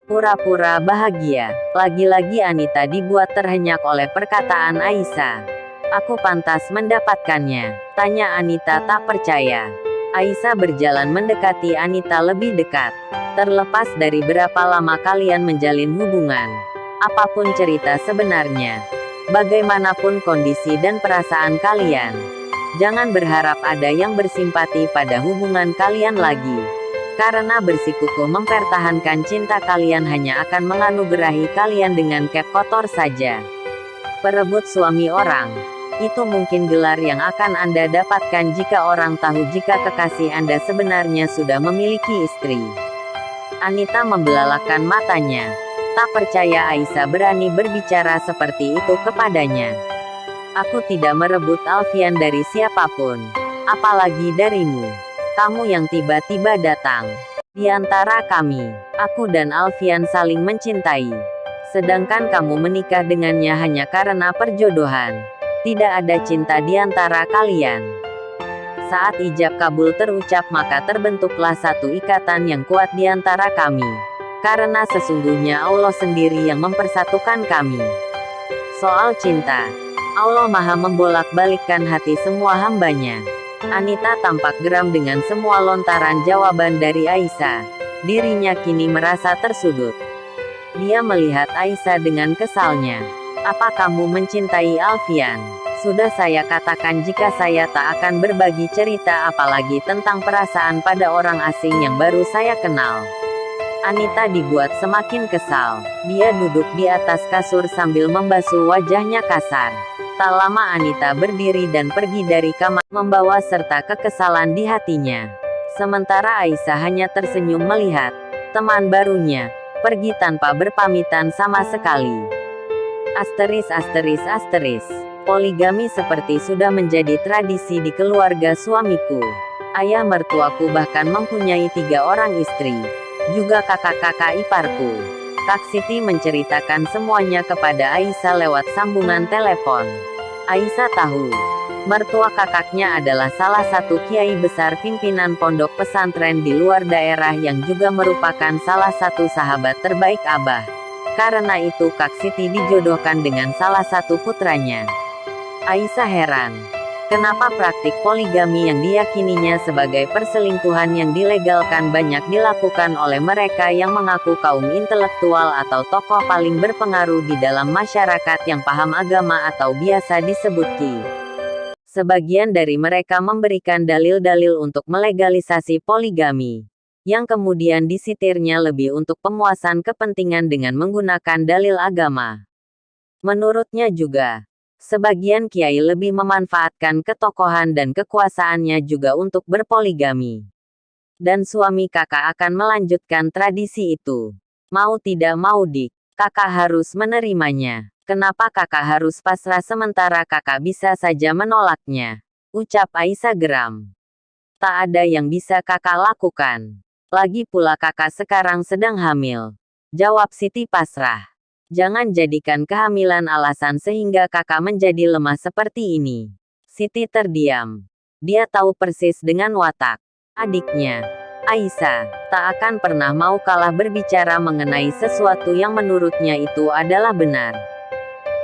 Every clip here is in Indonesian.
Pura-pura bahagia. Lagi-lagi Anita dibuat terhenyak oleh perkataan Aisyah. Aku pantas mendapatkannya, tanya Anita tak percaya. Aisyah berjalan mendekati Anita lebih dekat. Terlepas dari berapa lama kalian menjalin hubungan, apapun cerita sebenarnya, bagaimanapun kondisi dan perasaan kalian, jangan berharap ada yang bersimpati pada hubungan kalian lagi. Karena bersikukuh mempertahankan cinta kalian hanya akan menganugerahi kalian dengan cap kotor saja. Perebut suami orang, itu mungkin gelar yang akan Anda dapatkan jika orang tahu jika kekasih Anda sebenarnya sudah memiliki istri. Anita membelalakan matanya. Tak percaya Aisyah berani berbicara seperti itu kepadanya. Aku tidak merebut Alfian dari siapapun, apalagi darimu. Kamu yang tiba-tiba datang. Di antara kami, aku dan Alfian saling mencintai. Sedangkan kamu menikah dengannya hanya karena perjodohan. Tidak ada cinta di antara kalian. Saat ijab kabul terucap maka terbentuklah satu ikatan yang kuat di antara kami. Karena sesungguhnya Allah sendiri yang mempersatukan kami. Soal cinta, Allah Maha membolak-balikkan hati semua hambanya. Anita tampak geram dengan semua lontaran jawaban dari Aisyah. Dirinya kini merasa tersudut. Dia melihat Aisyah dengan kesalnya. Apa kamu mencintai Alfian? Sudah saya katakan jika saya tak akan berbagi cerita apalagi tentang perasaan pada orang asing yang baru saya kenal. Anita dibuat semakin kesal. Dia duduk di atas kasur sambil membasuh wajahnya kasar. Tak lama Anita berdiri dan pergi dari kamar, membawa serta kekesalan di hatinya. Sementara Aisyah hanya tersenyum melihat teman barunya pergi tanpa berpamitan sama sekali. Asteris asteris asteris. Poligami seperti sudah menjadi tradisi di keluarga suamiku. Ayah mertuaku bahkan mempunyai 3 orang istri. Juga kakak-kakak iparku. Kak Siti menceritakan semuanya kepada Aisyah lewat sambungan telepon. Aisyah tahu, mertua kakaknya adalah salah satu kiai besar pimpinan pondok pesantren di luar daerah yang juga merupakan salah satu sahabat terbaik Abah. Karena itu Kak Siti dijodohkan dengan salah satu putranya. Aisyah heran. Kenapa praktik poligami yang diyakininya sebagai perselingkuhan yang dilegalkan banyak dilakukan oleh mereka yang mengaku kaum intelektual atau tokoh paling berpengaruh di dalam masyarakat yang paham agama atau biasa disebut Ki. Sebagian dari mereka memberikan dalil-dalil untuk melegalisasi poligami, yang kemudian disitirnya lebih untuk pemuasan kepentingan dengan menggunakan dalil agama. Menurutnya juga, sebagian kiai lebih memanfaatkan ketokohan dan kekuasaannya juga untuk berpoligami. Dan suami kakak akan melanjutkan tradisi itu. Mau tidak mau kakak harus menerimanya. Kenapa kakak harus pasrah sementara kakak bisa saja menolaknya? Ucap Aisyah geram. Tak ada yang bisa kakak lakukan. Lagi pula kakak sekarang sedang hamil. Jawab Siti pasrah. Jangan jadikan kehamilan alasan sehingga kakak menjadi lemah seperti ini. Siti terdiam. Dia tahu persis dengan watak adiknya, Aisyah, tak akan pernah mau kalah berbicara mengenai sesuatu yang menurutnya itu adalah benar.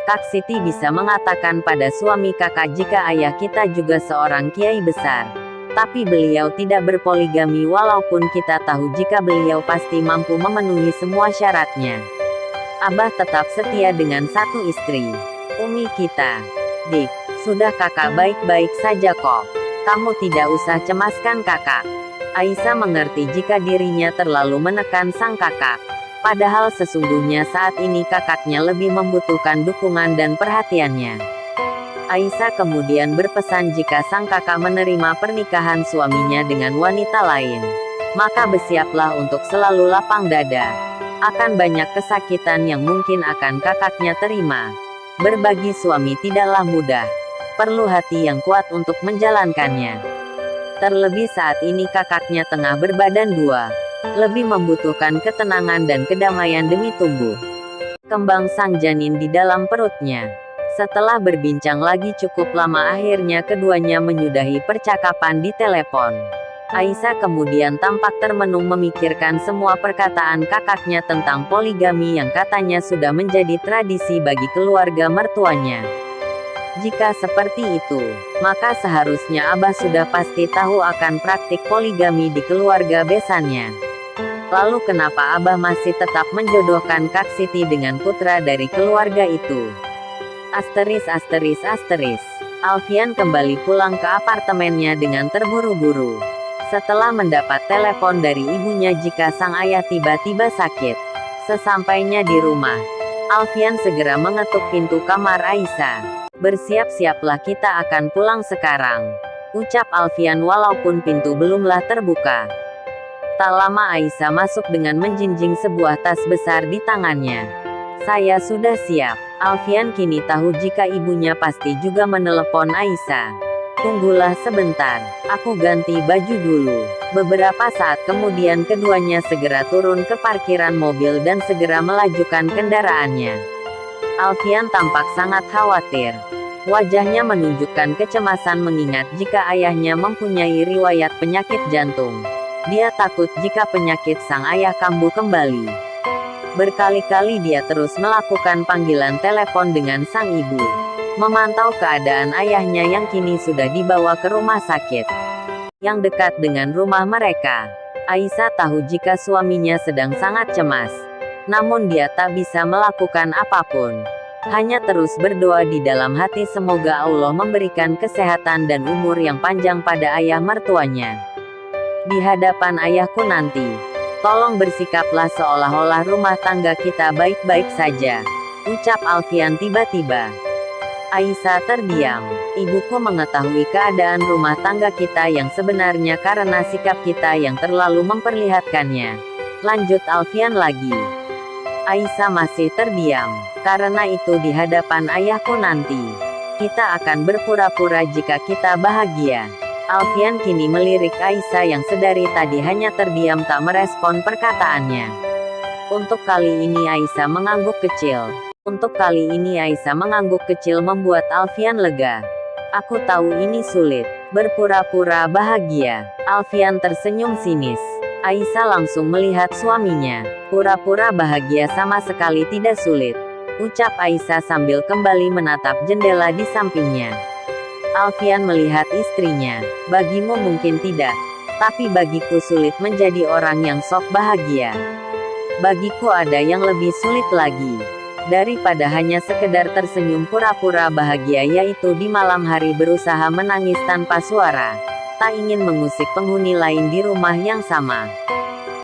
Kak Siti bisa mengatakan pada suami kakak jika ayah kita juga seorang kiai besar. Tapi beliau tidak berpoligami walaupun kita tahu jika beliau pasti mampu memenuhi semua syaratnya. Abah tetap setia dengan satu istri. Umi kita. Dik, sudah kakak baik-baik saja kok. Kamu tidak usah cemaskan kakak. Aisyah mengerti jika dirinya terlalu menekan sang kakak. Padahal sesungguhnya saat ini kakaknya lebih membutuhkan dukungan dan perhatiannya. Aisyah kemudian berpesan jika sang kakak menerima pernikahan suaminya dengan wanita lain, maka bersiaplah untuk selalu lapang dada. Akan banyak kesakitan yang mungkin akan kakaknya terima. Berbagi suami tidaklah mudah. Perlu hati yang kuat untuk menjalankannya. Terlebih saat ini kakaknya tengah berbadan 2. Lebih membutuhkan ketenangan dan kedamaian demi tumbuh kembang sang janin di dalam perutnya. Setelah berbincang lagi cukup lama akhirnya keduanya menyudahi percakapan di telepon. Aisyah kemudian tampak termenung memikirkan semua perkataan kakaknya tentang poligami yang katanya sudah menjadi tradisi bagi keluarga mertuanya. Jika seperti itu, maka seharusnya Abah sudah pasti tahu akan praktik poligami di keluarga besannya. Lalu kenapa Abah masih tetap menjodohkan Kak Siti dengan putra dari keluarga itu? Asteris. Alfian kembali pulang ke apartemennya dengan terburu-buru. Setelah mendapat telepon dari ibunya jika sang ayah tiba-tiba sakit. Sesampainya di rumah, Alfian segera mengetuk pintu kamar Aisyah. "Bersiap-siaplah, kita akan pulang sekarang," ucap Alfian walaupun pintu belumlah terbuka. Tak lama Aisyah masuk dengan menjinjing sebuah tas besar di tangannya. "Saya sudah siap." Alfian kini tahu jika ibunya pasti juga menelepon Aisyah. "Tunggulah sebentar, aku ganti baju dulu." Beberapa saat kemudian keduanya segera turun ke parkiran mobil dan segera melajukan kendaraannya. Alfian tampak sangat khawatir. Wajahnya menunjukkan kecemasan mengingat jika ayahnya mempunyai riwayat penyakit jantung. Dia takut jika penyakit sang ayah kambuh kembali. Berkali-kali dia terus melakukan panggilan telepon dengan sang ibu, memantau keadaan ayahnya yang kini sudah dibawa ke rumah sakit yang dekat dengan rumah mereka. Aisyah tahu jika suaminya sedang sangat cemas. Namun dia tak bisa melakukan apapun. Hanya terus berdoa di dalam hati semoga Allah memberikan kesehatan dan umur yang panjang pada ayah mertuanya. "Di hadapan ayahku nanti, tolong bersikaplah seolah-olah rumah tangga kita baik-baik saja," ucap Alfian tiba-tiba. Aisyah terdiam. "Ibuku mengetahui keadaan rumah tangga kita yang sebenarnya karena sikap kita yang terlalu memperlihatkannya," lanjut Alfian lagi. Aisyah masih terdiam. "Karena itu di hadapan ayahku nanti, kita akan berpura-pura jika kita bahagia." Alfian kini melirik Aisyah yang sedari tadi hanya terdiam tak merespon perkataannya. Untuk kali ini Aisyah mengangguk kecil membuat Alfian lega. "Aku tahu ini sulit, berpura-pura bahagia." Alfian tersenyum sinis. Aisyah langsung melihat suaminya. "Pura-pura bahagia sama sekali tidak sulit," ucap Aisyah sambil kembali menatap jendela di sampingnya. Alfian melihat istrinya. "Bagimu mungkin tidak, tapi bagiku sulit menjadi orang yang sok bahagia. Bagiku ada yang lebih sulit lagi. Daripada hanya sekedar tersenyum pura-pura bahagia, yaitu di malam hari berusaha menangis tanpa suara. Tak ingin mengusik penghuni lain di rumah yang sama."